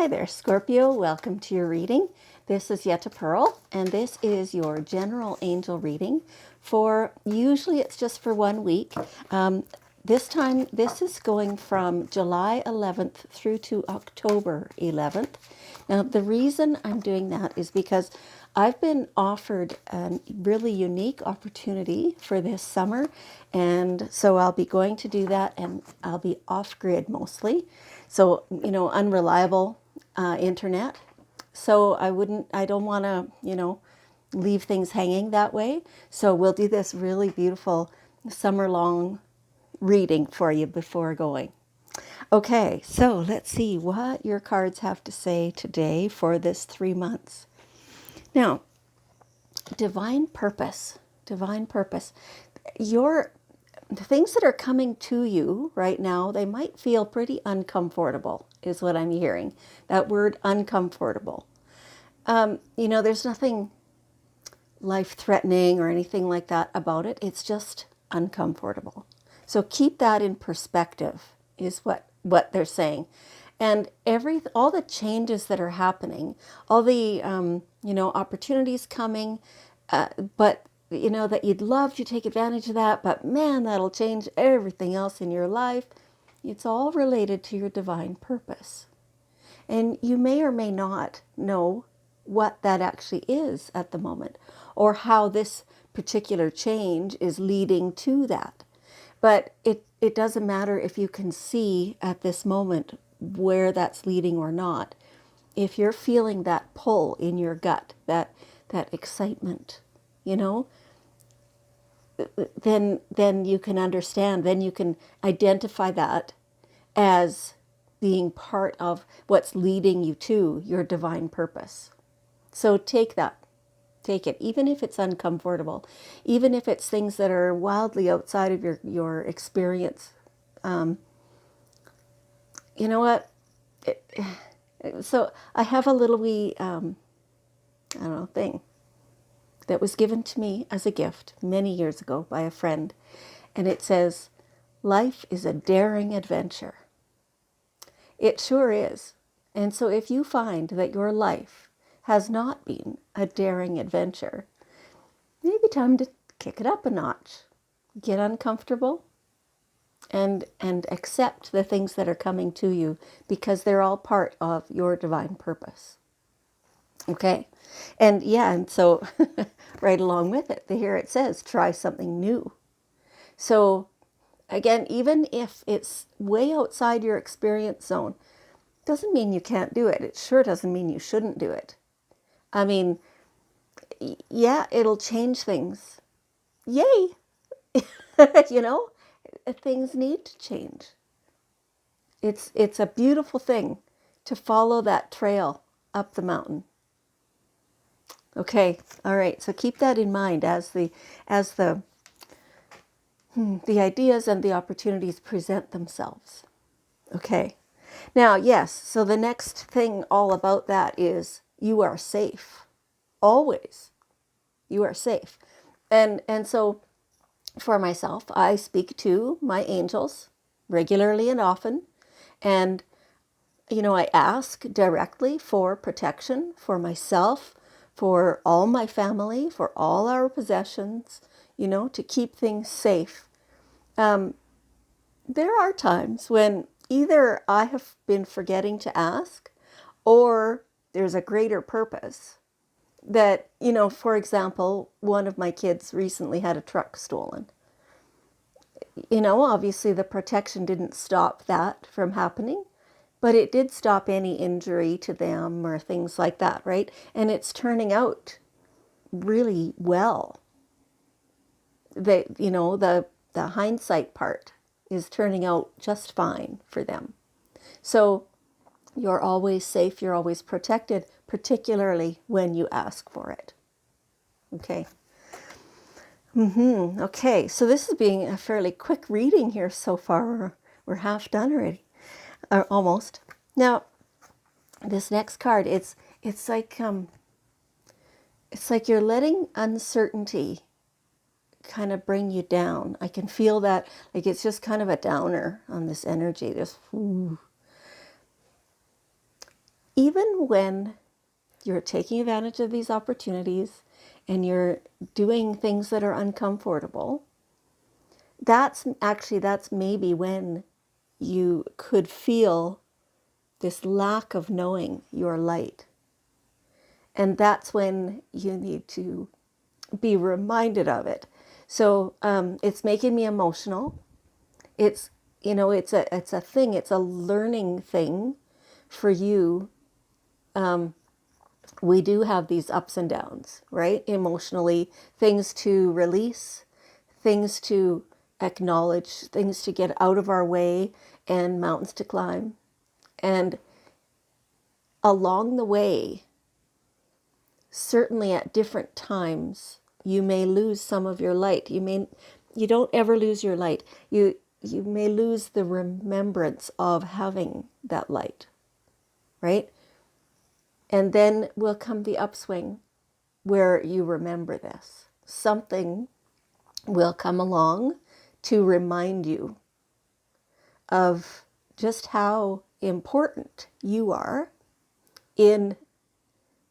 Hi there, Scorpio. Welcome to your reading. This is Yetta Pearl, and this is your general angel reading for, usually it's just for 1 week. This time, this is going from July 11th through to October 11th. Now, the reason I'm doing that is because I've been offered a really unique opportunity for this summer, and so I'll be going to do that, and I'll be off-grid mostly. So, unreliable internet. So I don't want to, leave things hanging that way. So we'll do this really beautiful summer-long reading for you before going. Okay, so let's see what your cards have to say today for this 3 months. Now, divine purpose. The things that are coming to you right now, they might feel pretty uncomfortable, is what I'm hearing. That word uncomfortable. There's nothing life-threatening or anything like that about it. It's just uncomfortable. So keep that in perspective, is what they're saying. And all the changes that are happening, all the opportunities coming, but that you'd love to take advantage of that, but man, that'll change everything else in your life. It's all related to your divine purpose. And you may or may not know what that actually is at the moment, or how this particular change is leading to that. But it doesn't matter if you can see at this moment where that's leading or not. If you're feeling that pull in your gut, that excitement, then you can understand, then you can identify that as being part of what's leading you to your divine purpose. So take it, even if it's uncomfortable, even if it's things that are wildly outside of your experience. You know what? So I have a little wee, thing that was given to me as a gift many years ago by a friend. And it says, "Life is a daring adventure." It sure is. And so if you find that your life has not been a daring adventure, maybe time to kick it up a notch. Get uncomfortable and accept the things that are coming to you, because they're all part of your divine purpose. Okay. And so right along with it, here it says, try something new. So again, even if it's way outside your experience zone, doesn't mean you can't do it. It sure doesn't mean you shouldn't do it. I mean, yeah, it'll change things. Yay! Things need to change. It's a beautiful thing to follow that trail up the mountain. Okay, all right. So keep that in mind as the ideas and the opportunities present themselves. Okay. Now, yes, so the next thing all about that is you are safe. Always. You are safe. And so for myself, I speak to my angels regularly and often. And, I ask directly for protection for myself, for all my family, for all our possessions, to keep things safe. There are times when either I have been forgetting to ask, or there's a greater purpose. That, for example, one of my kids recently had a truck stolen. Obviously the protection didn't stop that from happening, but it did stop any injury to them or things like that, right? And it's turning out really well. The hindsight part is turning out just fine for them. So you're always safe, you're always protected, particularly when you ask for it. Okay. Okay, so this is being a fairly quick reading here so far. We're half done already, or almost. Now, this next card, it's like you're letting uncertainty kind of bring you down. I can feel that, like it's just kind of a downer on this energy. This, ooh. even when you're taking advantage of these opportunities and you're doing things that are uncomfortable, that's maybe when you could feel this lack of knowing your light. And that's when you need to be reminded of it. So it's making me emotional. It's, it's a thing. It's a learning thing for you. We do have these ups and downs, right? Emotionally, things to release, things to acknowledge, things to get out of our way, and mountains to climb. And along the way, certainly at different times, you may lose some of your light. You don't ever lose your light. You may lose the remembrance of having that light, right? And then will come the upswing where you remember this. Something will come along to remind you of just how important you are in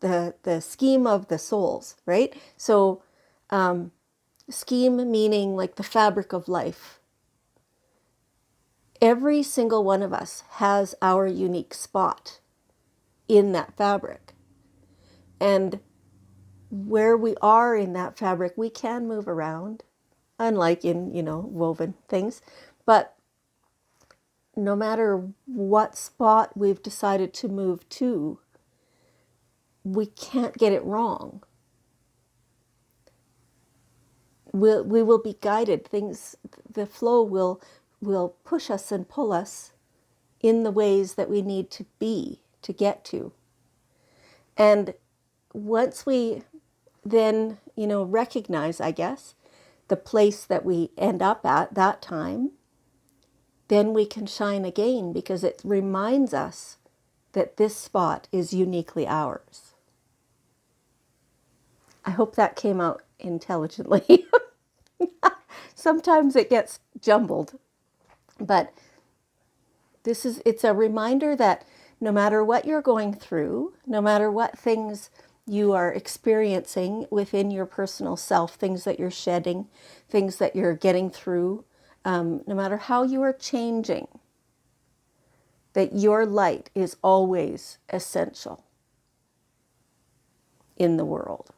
the scheme of the souls, right? So scheme meaning like the fabric of life. Every single one of us has our unique spot in that fabric. And where we are in that fabric, we can move around, unlike in, woven things. But no matter what spot we've decided to move to, we can't get it wrong. We will be guided. The flow will push us and pull us in the ways that we need to be to get to. And once we then, recognize, I guess, the place that we end up at that time, then we can shine again because it reminds us that this spot is uniquely ours. I hope that came out intelligently. Sometimes it gets jumbled, but it's a reminder that no matter what you're going through, no matter what things you are experiencing within your personal self, things that you're shedding, things that you're getting through, no matter how you are changing, that your light is always essential in the world.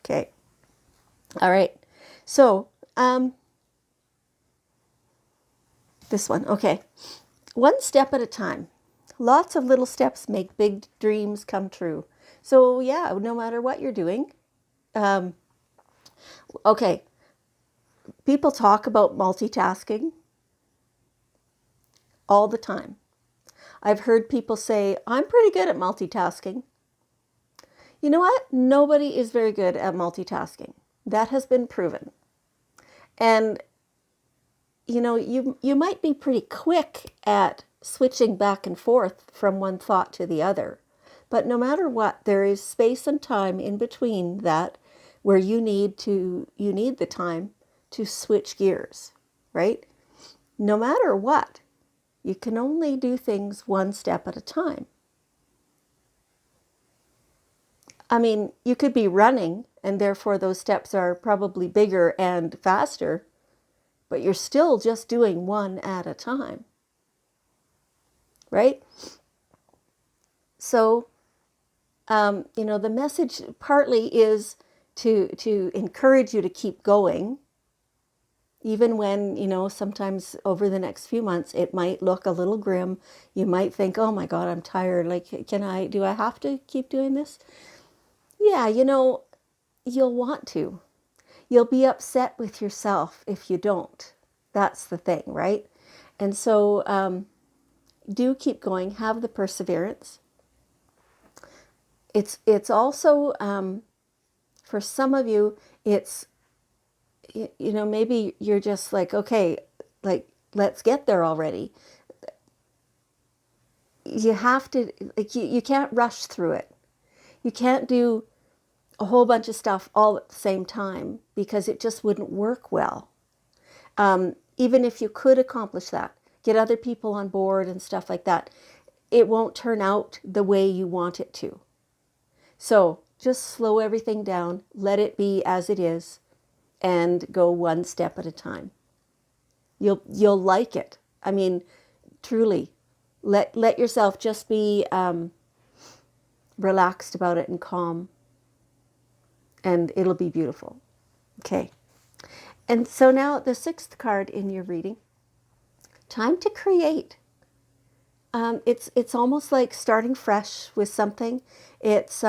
Okay. All right. So, this one. Okay. One step at a time. Lots of little steps make big dreams come true. So, yeah, no matter what you're doing. Okay. People talk about multitasking all the time. I've heard people say, I'm pretty good at multitasking. You know what? Nobody is very good at multitasking. That has been proven. And, you might be pretty quick at switching back and forth from one thought to the other. But no matter what, there is space and time in between that where you need the time to switch gears, right? No matter what, you can only do things one step at a time. I mean, you could be running and therefore those steps are probably bigger and faster, but you're still just doing one at a time, right? So, the message partly is to encourage you to keep going, even when, sometimes over the next few months, it might look a little grim. You might think, oh my God, I'm tired. Like, do I have to keep doing this? Yeah, you'll want to. You'll be upset with yourself if you don't. That's the thing, right? And so do keep going. Have the perseverance. It's also, for some of you, it's, maybe you're just like, okay, like, let's get there already. You have to, like, you can't rush through it. You can't do a whole bunch of stuff all at the same time because it just wouldn't work well. Even if you could accomplish that, get other people on board and stuff like that, it won't turn out the way you want it to. So just slow everything down, let it be as it is, and go one step at a time. You'll like it. I mean, truly, let yourself just be relaxed about it and calm, and it'll be beautiful. Okay. And so now the sixth card in your reading, time to create. It's almost like starting fresh with something. It's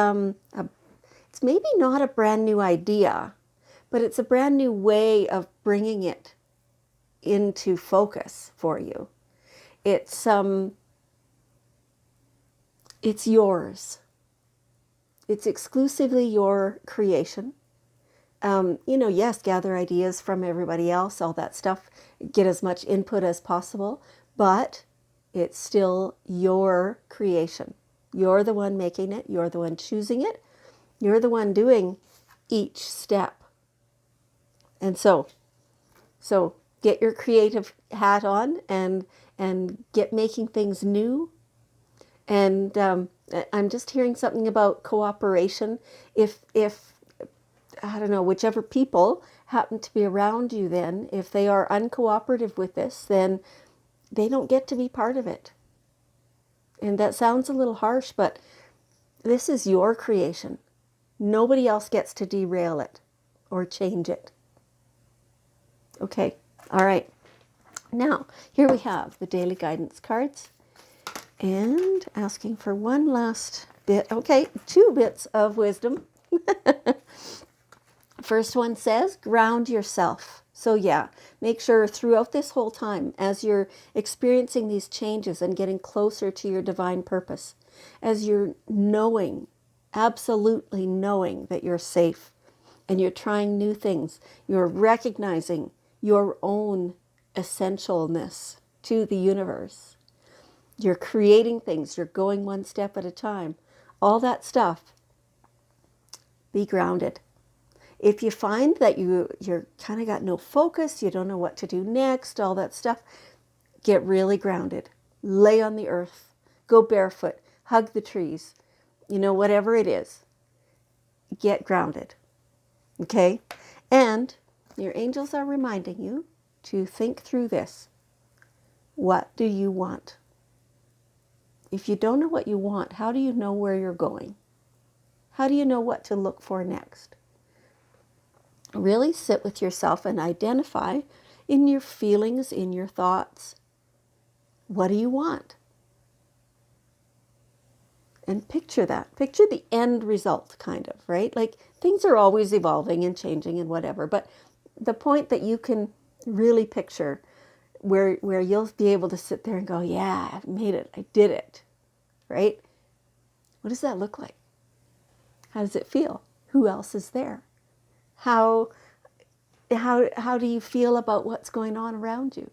maybe not a brand new idea, but it's a brand new way of bringing it into focus for you. It's yours. It's exclusively your creation. Yes, gather ideas from everybody else, all that stuff, get as much input as possible, but it's still your creation. You're the one making it. You're the one choosing it. You're the one doing each step. And so get your creative hat on and get making things new. And I'm just hearing something about cooperation. If I don't know, whichever people happen to be around you then, if they are uncooperative with this, then they don't get to be part of it. And that sounds a little harsh, but this is your creation. Nobody else gets to derail it or change it. Okay, all right. Now, here we have the daily guidance cards and asking for one last bit. Okay, 2 bits of wisdom. First one says, ground yourself. So yeah, make sure throughout this whole time, as you're experiencing these changes and getting closer to your divine purpose, as you're knowing, absolutely knowing that you're safe and you're trying new things, you're recognizing your own essentialness to the universe. You're creating things, you're going one step at a time. All that stuff, be grounded. If you find that you're kind of got no focus, you don't know what to do next, all that stuff, get really grounded. Lay on the earth, go barefoot, hug the trees, whatever it is, get grounded. Okay? And your angels are reminding you to think through this. What do you want? If you don't know what you want, how do you know where you're going? How do you know what to look for next? Really sit with yourself and identify in your feelings, in your thoughts, what do you want? And picture that. Picture the end result, kind of, right? Like, things are always evolving and changing and whatever, but the point that you can really picture where you'll be able to sit there and go, yeah, I made it, I did it, right? What does that look like? How does it feel? Who else is there? How do you feel about what's going on around you?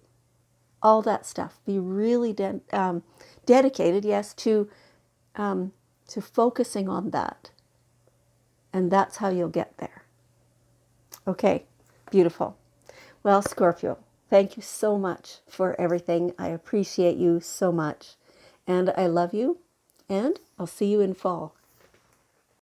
All that stuff. Be really dedicated, yes, to focusing on that. And that's how you'll get there. Okay, beautiful. Well, Scorpio, thank you so much for everything. I appreciate you so much. And I love you. And I'll see you in fall.